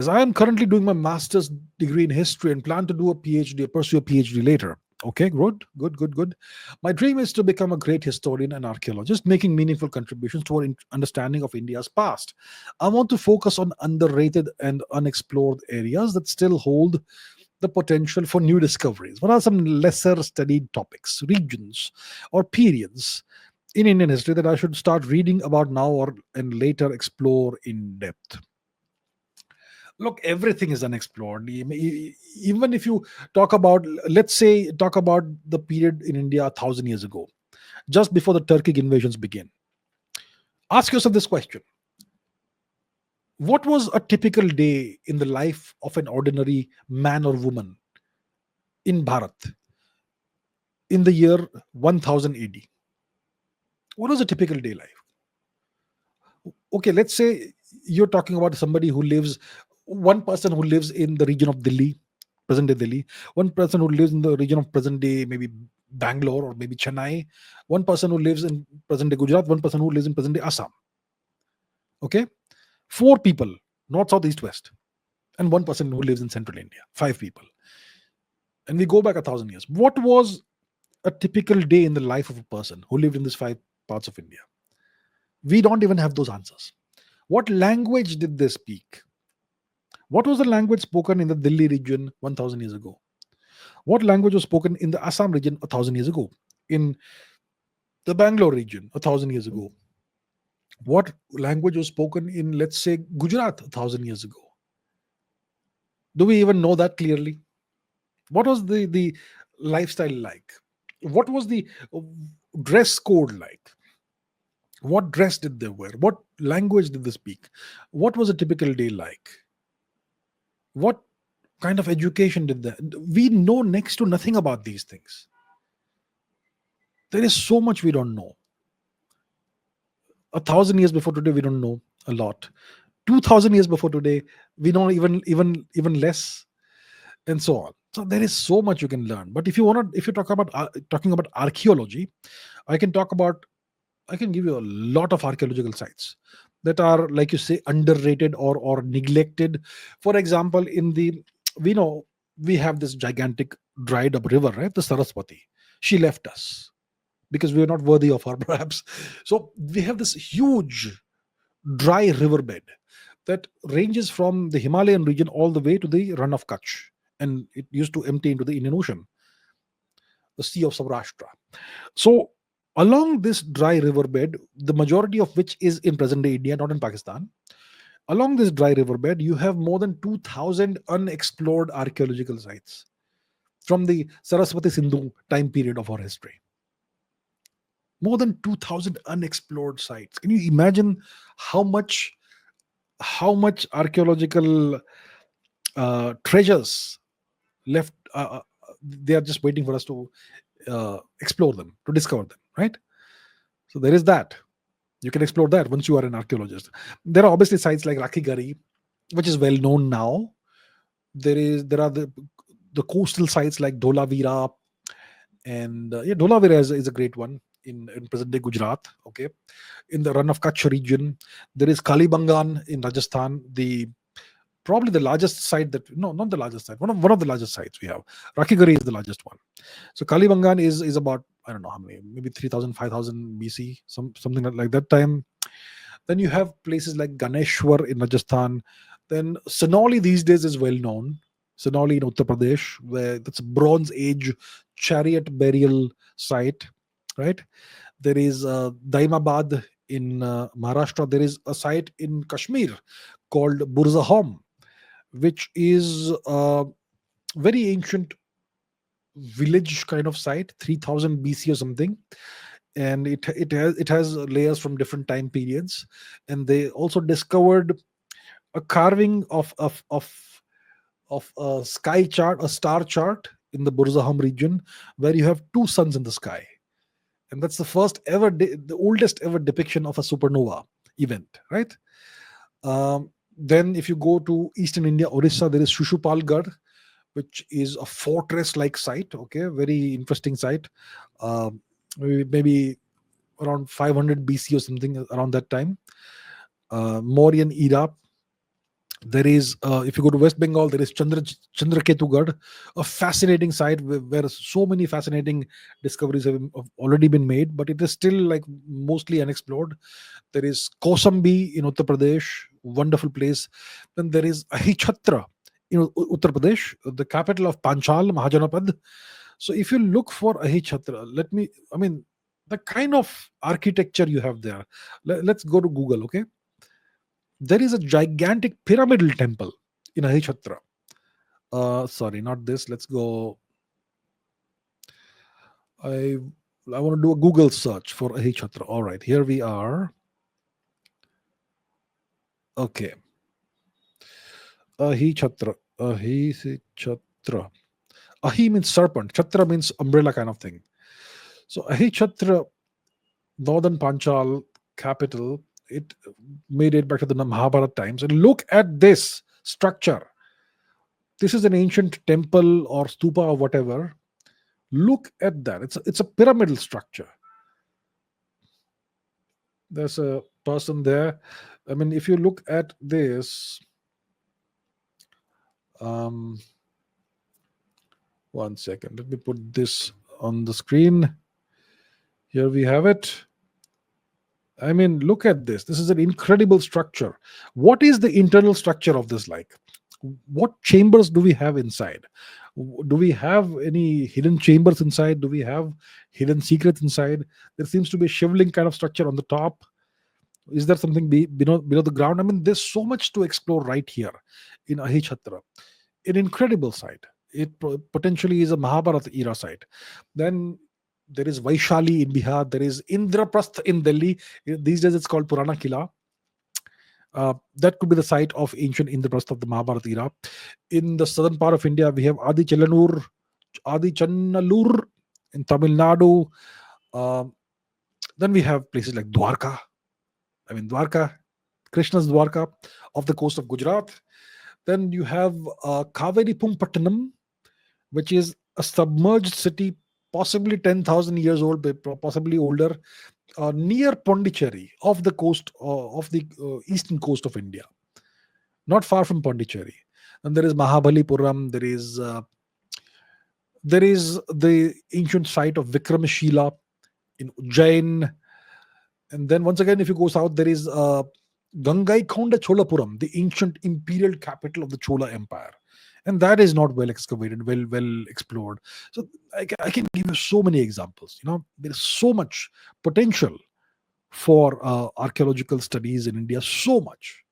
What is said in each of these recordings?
I am currently doing my master's degree in history and plan to do a PhD, pursue a PhD later. Okay, good, good, good, good. My dream is to become a great historian and archaeologist, making meaningful contributions to our understanding of India's past. I want to focus on underrated and unexplored areas that still hold the potential for new discoveries. What are some lesser studied topics, regions, or periods in Indian history that I should start reading about now or and later explore in depth? Look, everything is unexplored. Even if you talk about, let's say, talk about the period in India 1,000 years ago, just before the Turkic invasions began. Ask yourself this question: what was a typical day in the life of an ordinary man or woman in Bharat in the year 1000 AD? What was a typical day life? Okay, let's say you're talking about somebody who lives, one person who lives in the region of Delhi, present day Delhi, one person who lives in the region of present day maybe Bangalore or maybe Chennai, one person who lives in present day Gujarat, one person who lives in present day Assam. Okay, four people, north, south, east, west, and one person who lives in central India, five people. And we go back 1,000 years. What was a typical day in the life of a person who lived in these five parts of India? We don't even have those answers. What language did they speak? What was the language spoken in the Delhi region 1000 years ago? What language was spoken in the Assam region 1000 years ago? In the Bangalore region 1000 years ago? What language was spoken in, let's say, Gujarat 1000 years ago? Do we even know that clearly? What was the lifestyle like? What was the dress code like? What dress did they wear? What language did they speak? What was a typical day like? What kind of education did they? We know next to nothing about these things. There is so much we don't know. 1,000 years before today, we don't know a lot. 2,000 years before today, we know even less, and so on. So there is so much you can learn. But if you talking about archaeology, I can talk about I can give you a lot of archaeological sites that are, like you say, underrated or neglected. For example, we know we have this gigantic dried up river, right? The Saraswati. She left us because we are not worthy of her, perhaps. So we have this huge dry riverbed that ranges from the Himalayan region all the way to the Run of Kutch, and it used to empty into the Indian Ocean, the Sea of Saurashtra. So along this dry riverbed, the majority of which is in present day India, not in Pakistan, along this dry riverbed, you have more than 2,000 unexplored archaeological sites from the Saraswati Sindhu time period of our history. More than 2,000 unexplored sites. Can you imagine how much archaeological treasures left? They are just waiting for us to explore them, to discover them, right? So there is that. You can explore that once you are an archaeologist. There are obviously sites like Rakhi, which is well known now. There are the coastal sites like Dholavira, and yeah, Dholavira is a great one in present day Gujarat. Okay, in the Run of Kutch region, there is Kalibangan in Rajasthan. The Probably the largest site that, no, not the largest site, one of the largest sites we have. Rakhi is the largest one. So Kalibangan is about, I don't know how many, maybe 3,000, 5,000 BC, something like that time. Then you have places like Ganeshwar in Rajasthan. Then Sonali these days is well known. Sonali in Uttar Pradesh, where that's a Bronze Age chariot burial site, right? There is Daimabad in Maharashtra. There is a site in Kashmir called Burzahom, which is a very ancient village kind of site, 3000 BC or something, and it has layers from different time periods. And they also discovered a carving of a sky chart, a star chart in the Burzaham region, where you have two suns in the sky, and that's the first ever, the oldest ever depiction of a supernova event, right? Then if you go to eastern India, Orissa, there is Shushupalgarh, which is a fortress like site. Okay, very interesting site. Maybe around 500 BC or something, around that time. Mauryan era. There is, if you go to West Bengal, there is Chandraketugarh, a fascinating site where so many fascinating discoveries have already been made, but it is still like mostly unexplored. There is Kosambi in Uttar Pradesh, wonderful place. Then there is Ahichatra in Uttar Pradesh, the capital of Panchal, Mahajanapad. So if you look for Ahichatra, I mean, the kind of architecture you have there. Let's go to Google, okay? There is a gigantic pyramidal temple in Ahichatra. Sorry, not this. Let's go. I I want to do a Google search for Ahichatra. All right, here we are. Okay, Ahichatra. Ahichatra. Ahi means serpent. Chatra means umbrella kind of thing. So Ahichatra, northern Panchal capital. It made it back to the Mahabharata times. And look at this structure. This is an ancient temple or stupa or whatever. Look at that. It's a pyramidal structure. There's a person there. I mean, if you look at this, um, one second. Let me put this on the screen. Here we have it. I mean, look at this. This is an incredible structure. What is the internal structure of this like? What chambers do we have inside? Do we have any hidden chambers inside? Do we have hidden secrets inside? There seems to be a shivling kind of structure on the top. Is there something below the ground? I mean, there's so much to explore right here in Ahichatra. An incredible site. It potentially is a Mahabharata era site. Then there is Vaishali in Bihar. There is Indraprasth in Delhi. These days it's called Purana Kila. That could be the site of ancient Indraprasth of the Mahabharata era. In the southern part of India, we have Adi Channalur in Tamil Nadu. Then we have places like Dwarka. I mean, Dwarka, Krishna's Dwarka, off the coast of Gujarat. Then you have Kaveri Pumpattanam, which is a submerged city, possibly 10,000 years old, but possibly older, near Pondicherry, off the coast of the eastern coast of India, not far from Pondicherry. And there is Mahabalipuram. There is the ancient site of Vikramashila in Ujjain. And then once again, if you go south, there is Gangaikonda Cholapuram, the ancient imperial capital of the Chola Empire. And that is not well excavated, well explored. So I can give you so many examples. There is so much potential for archaeological studies in India, so much.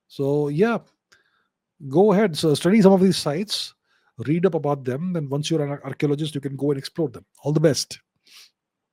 So yeah, go ahead. So study some of these sites, read up about them. And once you're an archaeologist, you can go and explore them. All the best.